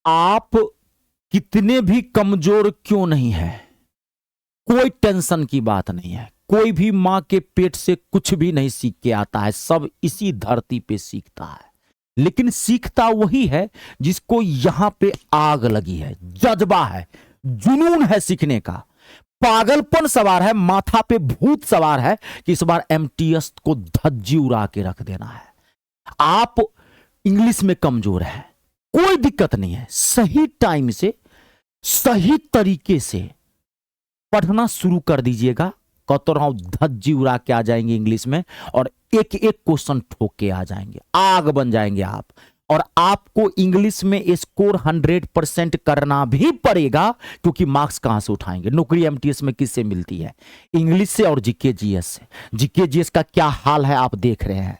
आप कितने भी कमजोर क्यों नहीं है, कोई टेंशन की बात नहीं है। कोई भी मां के पेट से कुछ भी नहीं सीख के आता है, सब इसी धरती पे सीखता है। लेकिन सीखता वही है जिसको यहां पे आग लगी है, जज्बा है, जुनून है सीखने का, पागलपन सवार है, माथा पे भूत सवार है कि इस बार एमटीएस को धज्जी उड़ा के रख देना है। आप इंग्लिश में कमजोर हैं, कोई दिक्कत नहीं है। सही टाइम से सही तरीके से पढ़ना शुरू कर दीजिएगा। कहता रहा हूं, धज्जी उड़ा के आ जाएंगे इंग्लिश में और एक एक क्वेश्चन ठोक के आ जाएंगे, आग बन जाएंगे आप। और आपको इंग्लिश में स्कोर 100% करना भी पड़ेगा, क्योंकि मार्क्स कहां से उठाएंगे? नौकरी एमटीएस में किससे मिलती है? इंग्लिश से और जीके जीएस से। जीके जीएस का क्या हाल है आप देख रहे हैं।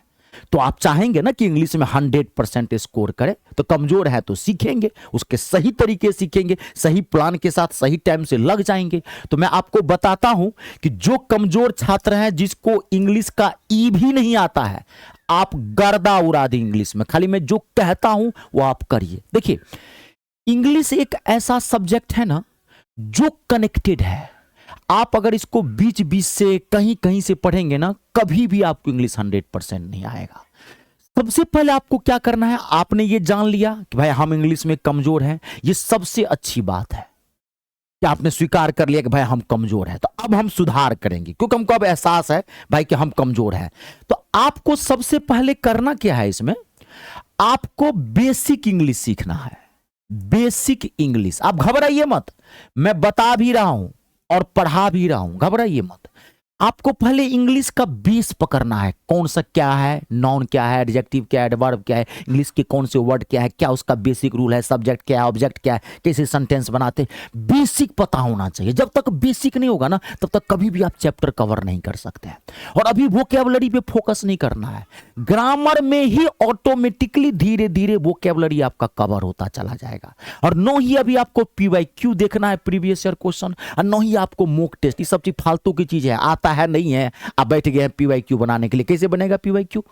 तो आप चाहेंगे ना कि इंग्लिश में 100% स्कोर करे, तो कमजोर है तो सीखेंगे, उसके सही तरीके सीखेंगे, सही प्लान के साथ सही टाइम से लग जाएंगे। तो मैं आपको बताता हूं कि जो कमजोर छात्र हैं, जिसको इंग्लिश का ई भी नहीं आता है, आप गर्दा उड़ा दें इंग्लिश में। खाली मैं जो कहता हूं वो आप करिए। देखिए, इंग्लिश एक ऐसा सब्जेक्ट है ना जो कनेक्टेड है। आप अगर इसको बीच बीच से कहीं कहीं से पढ़ेंगे ना, कभी भी आपको इंग्लिश 100% नहीं आएगा। सबसे पहले आपको क्या करना है, आपने ये जान लिया कि भाई हम इंग्लिश में कमजोर हैं, ये सबसे अच्छी बात है कि आपने स्वीकार कर लिया कि भाई हम कमजोर हैं। तो अब हम सुधार करेंगे, क्योंकि हमको अब एहसास है भाई कि हम कमजोर हैं। तो आपको सबसे पहले करना क्या है, इसमें आपको बेसिक इंग्लिश सीखना है। बेसिक इंग्लिश, आप घबराइए मत, मैं बता भी रहा हूं और पढ़ा भी रहा हूं, घबराइए मत। आपको पहले इंग्लिश का बेस पकड़ना है। कौन सा क्या है, नाउन क्या है, एडजेक्टिव क्या है, एडवर्ब क्या है, इंग्लिश के कौन से वर्ड क्या है, क्या उसका बेसिक रूल है, सब्जेक्ट क्या है, ऑब्जेक्ट क्या है, कैसे सेंटेंस बनाते हैं, बेसिक पता होना चाहिए। जब तक बेसिक नहीं होगा ना, तब तक कभी भी आप चैप्टर कवर नहीं कर सकते हैं। और अभी वोकैबुलरी पे फोकस नहीं करना है, ग्रामर में ही ऑटोमेटिकली धीरे धीरे वोकैबुलरी आपका कवर होता चला जाएगा। और नो ही अभी आपको पीवाईक्यू देखना है, प्रीवियस ईयर क्वेश्चन, और नो ही आपको मॉक टेस्ट। ये सब चीज फालतू की चीज है, आता है नहीं है, आप बैठ गए हैं पीवाईक्यू बनाने के लिए। कैसे बनेगा पीवाईक्यू?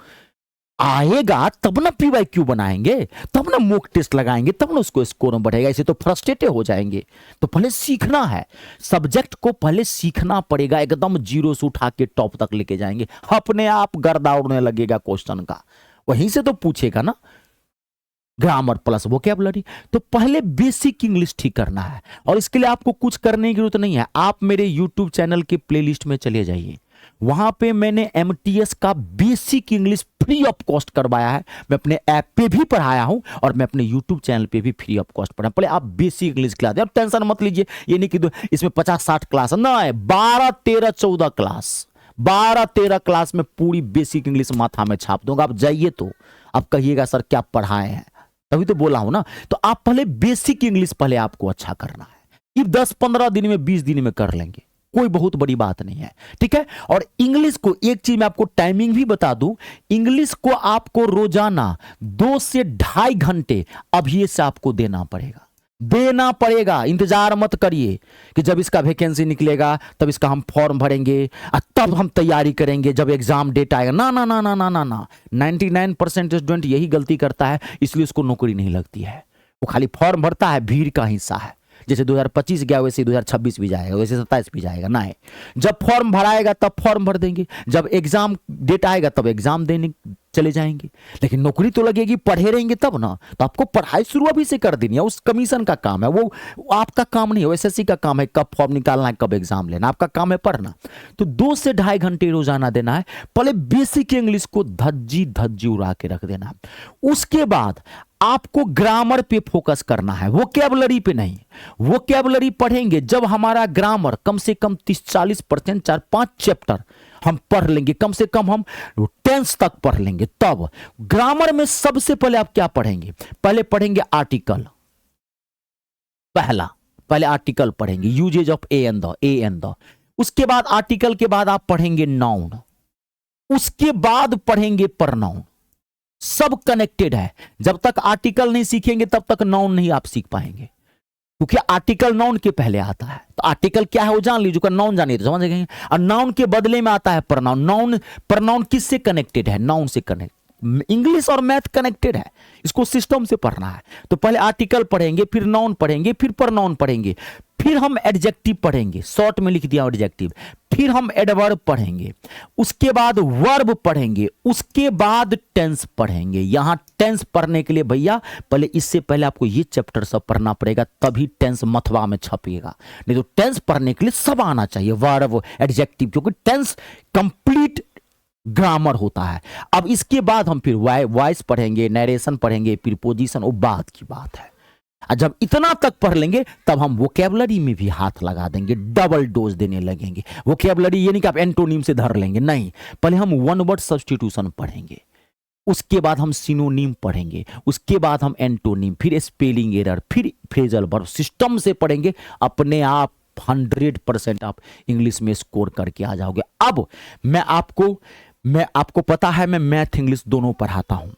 आएगा तब ना पीवाईक्यू बनाएंगे, तब ना मॉक टेस्ट लगाएंगे, तब ना उसको स्कोर में बढ़ेगा। इसे तो फ्रस्ट्रेटेड हो जाएंगे। तो पहले सीखना है, सब्जेक्ट को पहले सीखना पड़ेगा, एकदम जीरो से उठा के टॉप तक लेके जाएंगे, अपने आप गर्दा उड़ने लगेगा क्वेश्चन का। वहीं से तो पूछेगा ना, ग्रामर प्लस वोकैबुलरी। तो पहले बेसिक इंग्लिश ठीक करना है, और इसके लिए आपको कुछ करने की जरूरत नहीं है। आप मेरे यूट्यूब चैनल के प्लेलिस्ट में चले जाइए, वहां पे मैंने एमटीएस का basic English free of cost करवाया है। मैं अपने ऐप पे भी पढ़ाया हूं और मैं अपने यूट्यूब चैनल पे भी फ्री ऑफ कॉस्ट पढ़ाया। पहले आप बेसिक इंग्लिश क्लास दें, आप टेंशन मत लीजिए। ये नहीं कि इसमें 50-60 क्लास ना है, 12, 13, 14 क्लास, 12-13 क्लास में पूरी बेसिक इंग्लिश माथा में छाप दूंगा। आप जाइए तो आप कहिएगा सर क्या पढ़ाए हैं, तभी तो बोला हूं ना। तो आप पहले बेसिक इंग्लिश पहले आपको अच्छा करना है। ये 10-15 दिन में, 20 दिन में कर लेंगे, कोई बहुत बड़ी बात नहीं है, ठीक है। और इंग्लिश को एक चीज मैं आपको टाइमिंग भी बता दूं, इंग्लिश को आपको रोजाना 2 से 2.5 घंटे अभी से आपको देना पड़ेगा, देना पड़ेगा। इंतजार मत करिए कि जब इसका वैकेंसी निकलेगा तब इसका हम फॉर्म भरेंगे और तब हम तैयारी करेंगे जब एग्जाम डेट आएगा। ना ना ना ना ना ना ना, 99% स्टूडेंट यही गलती करता है, इसलिए उसको नौकरी नहीं लगती है। वो खाली फॉर्म भरता है, भीड़ का हिस्सा है। जैसे 2025 गया वैसे 2026 भी जाएगा, वैसे 27 भी जाएगा। ना है, जब फॉर्म भराएगा तब फॉर्म भर देंगे, जब एग्जाम डेट आएगा तब एग्जाम देने चले जाएंगे। लेकिन नौकरी तो लगेगी, पढ़े रहेंगे तब ना। तो आपको पढ़ाई शुरू अभी से कर देनी है, उस कमीशन का काम है, वो आपका काम नहीं है। एसएससी का काम है कब फॉर्म निकालना है, कब एग्जाम लेना, आपका काम है पढ़ना। तो 2 से 2.5 घंटे रोजाना देना है। पहले बेसिक इंग्लिश को धज्जी धज्जी उड़ा के रख देना। उसके बाद आपको ग्रामर पे फोकस करना है, वोकैबुलरी पे नहीं। वोकैबुलरी पढ़ेंगे जब हमारा ग्रामर कम से कम 30-40%, 4-5 चैप्टर हम पढ़ लेंगे, कम से कम हम 10th तक पढ़ लेंगे, तब ग्रामर में सबसे पहले आप क्या पढ़ेंगे? पहले पढ़ेंगे आर्टिकल। पहले आर्टिकल पढ़ेंगे, usages of a and the. उसके बाद आर्टिकल के बाद आप पढ़ेंगे नाउन, उसके बाद पढ़ेंगे प्रनाउन। सब कनेक्टेड है। जब तक आर्टिकल नहीं सीखेंगे तब तक नाउन नहीं आप सीख पाएंगे, क्योंकि आर्टिकल नाउन के पहले आता है। तो आर्टिकल क्या है वो जान लीजिए, नाउन जानिए तो समझ गए। और नाउन के बदले में आता है प्रनाउन। नाउन प्रनाउन किससे कनेक्टेड है? नाउन से कनेक्ट। इंग्लिश और मैथ कनेक्टेड है, इसको सिस्टम से पढ़ना है। तो पहले आर्टिकल पढ़ेंगे, फिर नाउन पढ़ेंगे, फिर प्रोनाउन पढ़ेंगे, फिर हम एडजेक्टिव पढ़ेंगे, शॉर्ट में लिख दिया एडजेक्टिव, फिर हम एडवर्ब पढ़ेंगे, उसके बाद वर्ब पढ़ेंगे, उसके बाद टेंस पढ़ेंगे। यहां टेंस पढ़ने के लिए भैया पहले, इससे पहले आपको ये चैप्टर सब पढ़ना पड़ेगा, तभी टेंस मथवा में छपेगा। नहीं तो टेंस पढ़ने के लिए सब आना चाहिए, वर्ब, एडजेक्टिव, क्योंकि टेंस कंप्लीट ग्रामर होता है। अब इसके बाद हम फिर वॉइस पढ़ेंगे, नरेशन पढ़ेंगे, प्रीपोजिशन, वो बात की बात है। जब इतना तक पढ़ लेंगे तब हम वोकैबुलरी में भी हाथ लगा देंगे, डबल डोज देने लगेंगे। वोकैबुलरी ये नहीं कि आप एंटोनिम से धर लेंगे, नहीं, पहले हम वन वर्ड सब्स्टिट्यूशन पढ़ेंगे, उसके बाद हम सिनोनिम पढ़ेंगे, उसके बाद हम एंटोनिम, फिर स्पेलिंग एरर, फिर फ्रेजल वर्ब, सिस्टम से पढ़ेंगे। अपने आप 100% आप इंग्लिश में स्कोर करके आ जाओगे। अब मैं आपको पता है मैं मैथ इंग्लिश दोनों पढ़ाता हूं।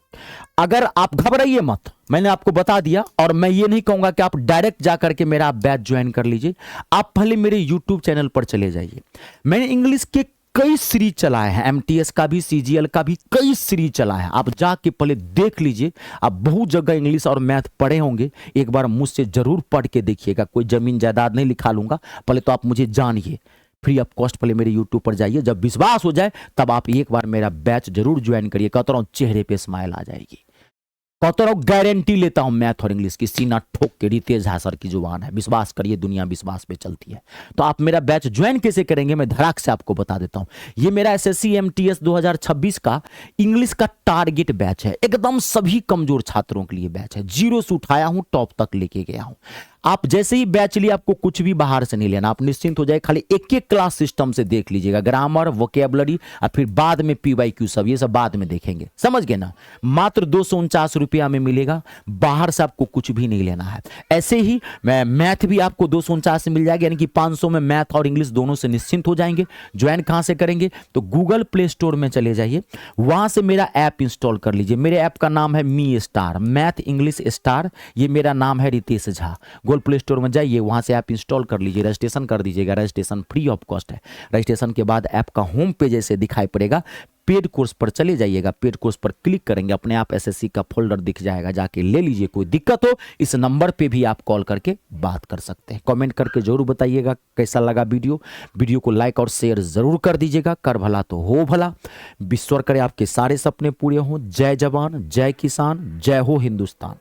अगर आप घबराइए मत, मैंने आपको बता दिया, और मैं ये नहीं कहूंगा कि आप डायरेक्ट जाकर के मेरा बैच ज्वाइन कर लीजिए। आप पहले मेरे यूट्यूब चैनल पर चले जाइए। मैंने इंग्लिश के कई सीरीज चलाए हैं, एमटीएस का भी, सीजीएल का भी कई सीरीज चलाए हैं। आप जाके पहले देख लीजिए। आप बहुत जगह इंग्लिश और मैथ पढ़े होंगे, एक बार मुझसे जरूर पढ़ के देखिएगा। कोई जमीन जायदाद नहीं लिखा लूंगा, पहले तो आप मुझे जानिए, फ्री ऑफ कॉस्ट पहले मेरे यूट्यूब पर जाइए। जब विश्वास हो जाए तब आप एक बार मेरा बैच जरूर ज्वाइन करिए। कहता हूं चेहरे पे स्माइल आ जाएगी। कहता हूं गारंटी लेता हूं मैथ और इंग्लिश की, सीना ठोक के। रितेश झा सर की जुबान है, विश्वास करिए, दुनिया विश्वास पे चलती है। तो आप मेरा बैच ज्वाइन कैसे करेंगे मैं धड़ाक से आपको बता देता हूं। ये मेरा एसएससी एमटीएस 2026 का इंग्लिश का टारगेट बैच है, एकदम सभी कमजोर छात्रों के लिए बैच है। जीरो से उठाया हूं, टॉप तक लेके गया हूं। आप जैसे ही बैच लिए, आपको कुछ भी बाहर से नहीं लेना, आप निश्चिंत हो जाए। खाली एक एक क्लास सिस्टम से देख लीजिएगा, ग्रामर, वोकेबुलरी, और फिर बाद में पीवाईक्यू, सब ये सब बाद में देखेंगे, समझ गए ना। मात्र 249 रुपया में मिलेगा, बाहर से आपको कुछ भी नहीं लेना है। ऐसे ही मैथ भी आपको 249 से मिल जाएगा, यानी कि 500 में मैथ और इंग्लिश दोनों से निश्चिंत हो जाएंगे। ज्वाइन कहां से करेंगे तो गूगल प्ले स्टोर में चले जाइए, वहां से मेरा ऐप इंस्टॉल कर लीजिए। मेरे ऐप का नाम है me star, math English star, ये मेरा नाम है Ritesh Jha. Google Play Store में जाइए, वहां से ऐप इंस्टॉल कर लीजिए, रजिस्ट्रेशन कर दीजिएगा। रजिस्ट्रेशन फ्री ऑफ कॉस्ट है। रजिस्ट्रेशन के बाद ऐप का होम पेज ऐसे दिखाई पड़ेगा, पेड कोर्स पर चले जाइएगा। पेड कोर्स पर क्लिक करेंगे, अपने आप एसएससी का फोल्डर दिख जाएगा, जाके ले लीजिए। कोई दिक्कत हो इस नंबर पे भी आप कॉल करके बात कर सकते हैं। कमेंट करके जरूर बताइएगा कैसा लगा वीडियो को लाइक और शेयर जरूर कर दीजिएगा। कर भला तो हो भला। ईश्वर करे आपके सारे सपने पूरे हों। जय जवान, जय किसान, जय हो हिंदुस्तान।